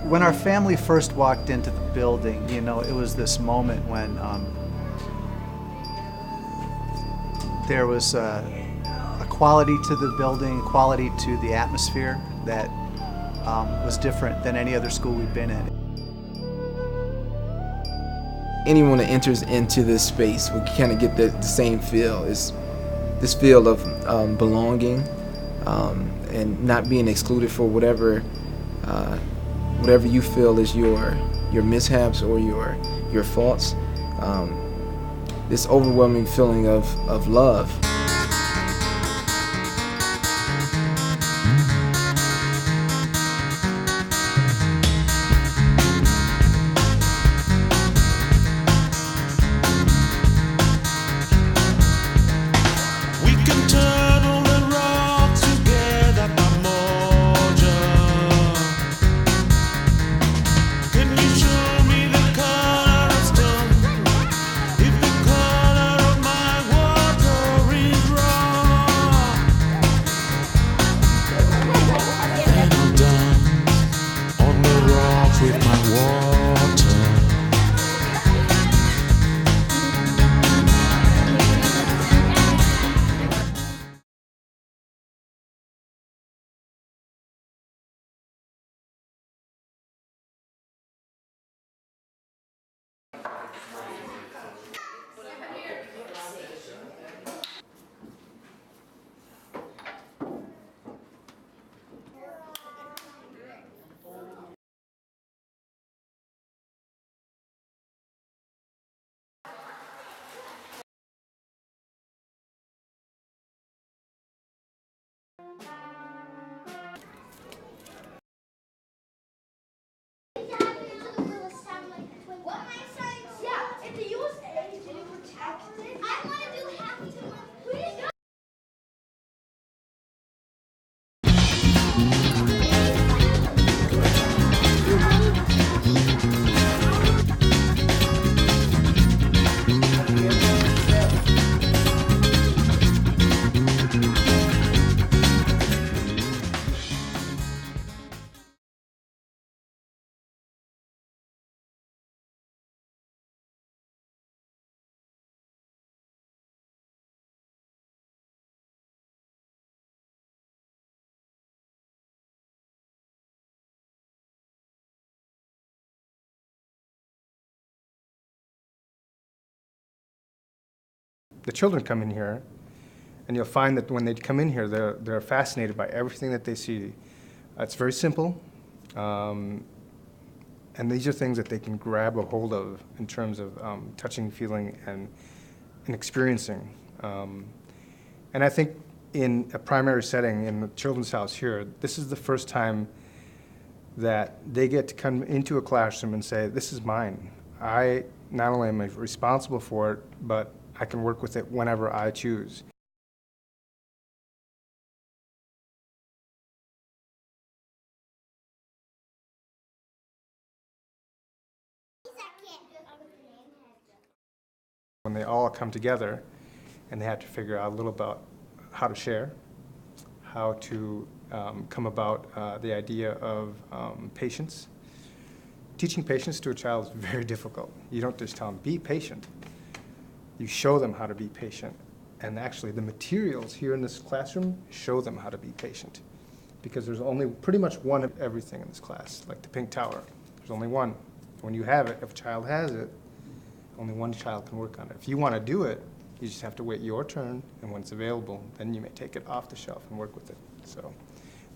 When our family first walked into the building, you know, it was this moment when there was a quality to the building, quality to the atmosphere that was different than any other school we've been in. Anyone that enters into this space will kind of get the same feel. It's this feel of belonging and not being excluded for whatever you feel is your mishaps or your faults. This overwhelming feeling of love. The children come in here, and you'll find that when they come in here, they're fascinated by everything that they see. It's very simple, and these are things that they can grab a hold of in terms of touching, feeling, and experiencing. And I think in a primary setting, in the children's house here, this is the first time that they get to come into a classroom and say, this is mine. I not only am I responsible for it, but I can work with it whenever I choose. When they all come together and they have to figure out a little about how to share, how to come about the idea of patience. Teaching patience to a child is very difficult. You don't just tell them, be patient. You show them how to be patient. And actually, the materials here in this classroom show them how to be patient. Because there's only pretty much one of everything in this class, like the pink tower. There's only one. When you have it, if a child has it, only one child can work on it. If you want to do it, you just have to wait your turn, and when it's available, then you may take it off the shelf and work with it. So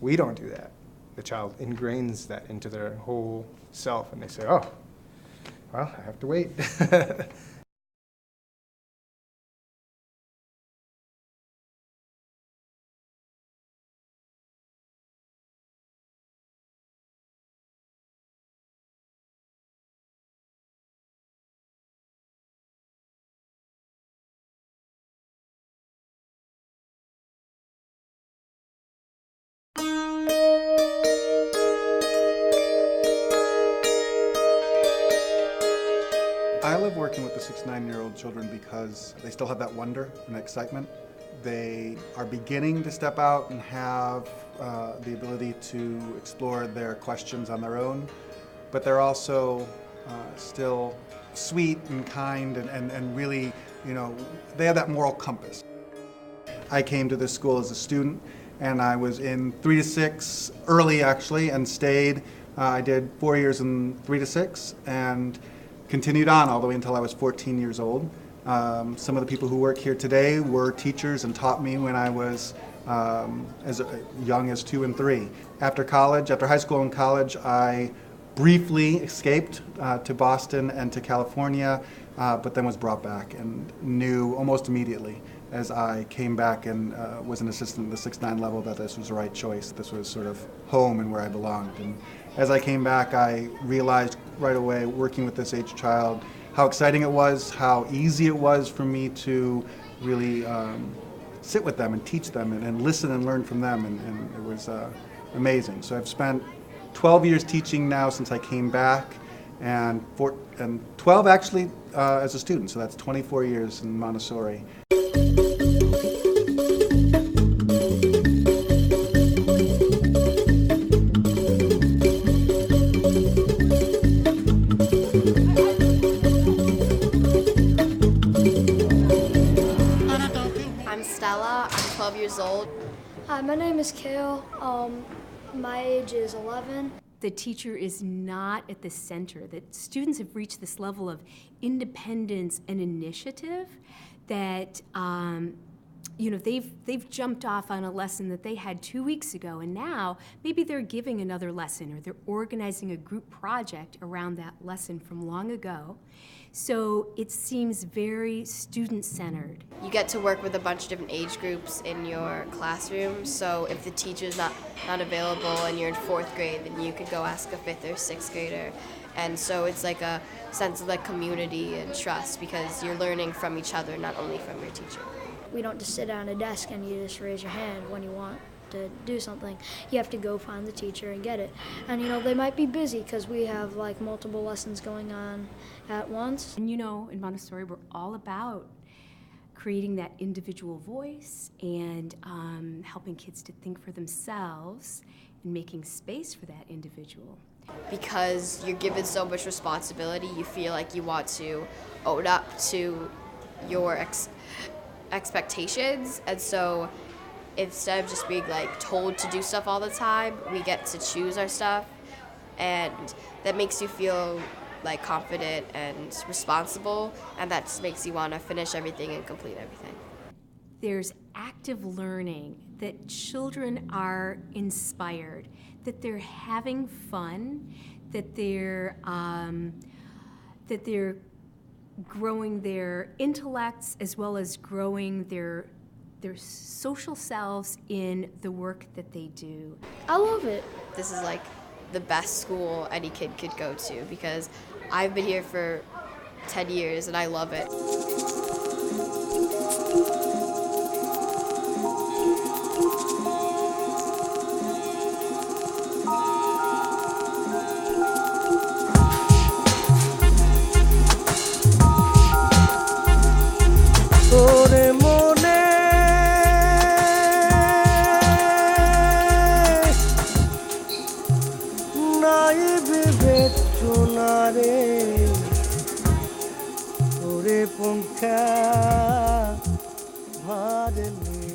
we don't do that. The child ingrains that into their whole self, and they say, oh, well, I have to wait. I love working with the 6 to 9-year-old children because they still have that wonder and excitement. They are beginning to step out and have the ability to explore their questions on their own. but they're also still sweet and kind and really, they have that moral compass. I came to this school as a student, and I was in 3 to 6, early actually, and stayed. I did 4 years in 3 to 6 and continued on all the way until I was 14 years old. Some of the people who work here today were teachers and taught me when I was as young as 2 and 3. After high school and college, I briefly escaped to Boston and to California, but then was brought back and knew almost immediately as I came back and was an assistant at the 6-9 level that this was the right choice. This was sort of home and where I belonged. And as I came back, I realized right away, working with this age child, how exciting it was, how easy it was for me to really sit with them and teach them and listen and learn from them, and it was amazing. So I've spent 12 years teaching now since I came back, and 12 actually as a student, so that's 24 years in Montessori. I'm Stella, I'm 12 years old. Hi, my name is Kale. My age is 11. The teacher is not at the center, that students have reached this level of independence and initiative that they've jumped off on a lesson that they had 2 weeks ago, and now maybe they're giving another lesson or they're organizing a group project around that lesson from long ago. So it seems very student-centered. You get to work with a bunch of different age groups in your classroom, so if the teacher's not available and you're in 4th grade, then you could go ask a 5th or 6th grader. And so it's like a sense of like community and trust because you're learning from each other, not only from your teacher. We don't just sit down at a desk and you just raise your hand when you want to do something. You have to go find the teacher and get it. And they might be busy because we have like multiple lessons going on at once. And in Montessori, we're all about creating that individual voice and helping kids to think for themselves and making space for that individual. Because you're given so much responsibility, you feel like you want to own up to your expectations, and so instead of just being like told to do stuff all the time, we get to choose our stuff, and that makes you feel like confident and responsible, and that just makes you want to finish everything and complete everything. There's active learning, that children are inspired, that they're having fun, that they're growing their intellects as well as growing their social selves in the work that they do. I love it. This is like the best school any kid could go to because I've been here for 10 years and I love it.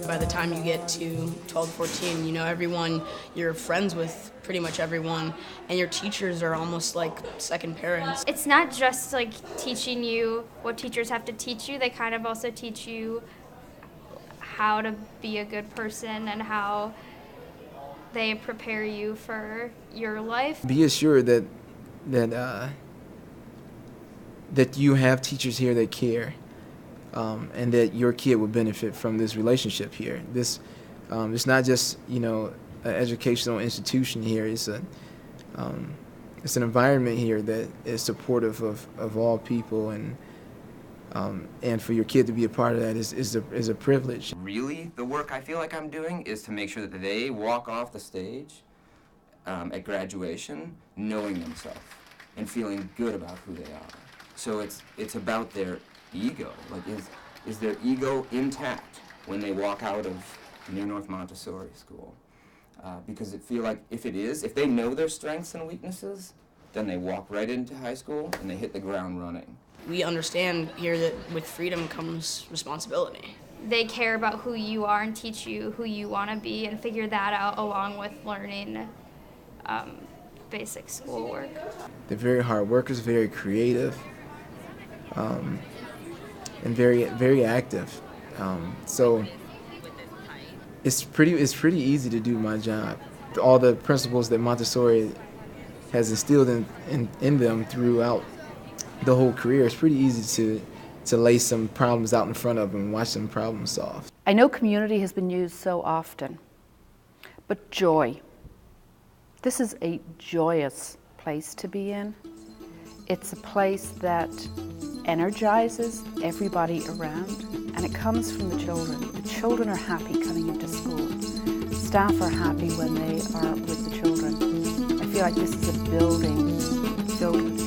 By the time you get to 12, 14, everyone, you're friends with pretty much everyone, and your teachers are almost like second parents. It's not just like teaching you what teachers have to teach you, they kind of also teach you how to be a good person and how they prepare you for your life. Be assured that you have teachers here that care, and that your kid will benefit from this relationship here. This, it's not just an educational institution here. It's an environment here that is supportive of all people, and for your kid to be a part of that is a privilege. Really, the work I feel like I'm doing is to make sure that they walk off the stage at graduation knowing themselves and feeling good about who they are. So it's about their ego. Like, is their ego intact when they walk out of New North Montessori School? Because it feel like if they know their strengths and weaknesses, then they walk right into high school and they hit the ground running. We understand here that with freedom comes responsibility. They care about who you are and teach you who you want to be and figure that out along with learning basic schoolwork. They're very hard workers, very creative, and very active. So it's pretty easy to do my job. All the principles that Montessori has instilled in them throughout the whole career, it's pretty easy to lay some problems out in front of them and watch them problem solve. I know community has been used so often, but joy. This is a joyous place to be in. It's a place that energizes everybody around, and it comes from the children. The children are happy coming into school. Staff are happy when they are with the children. I feel like this is a building filled with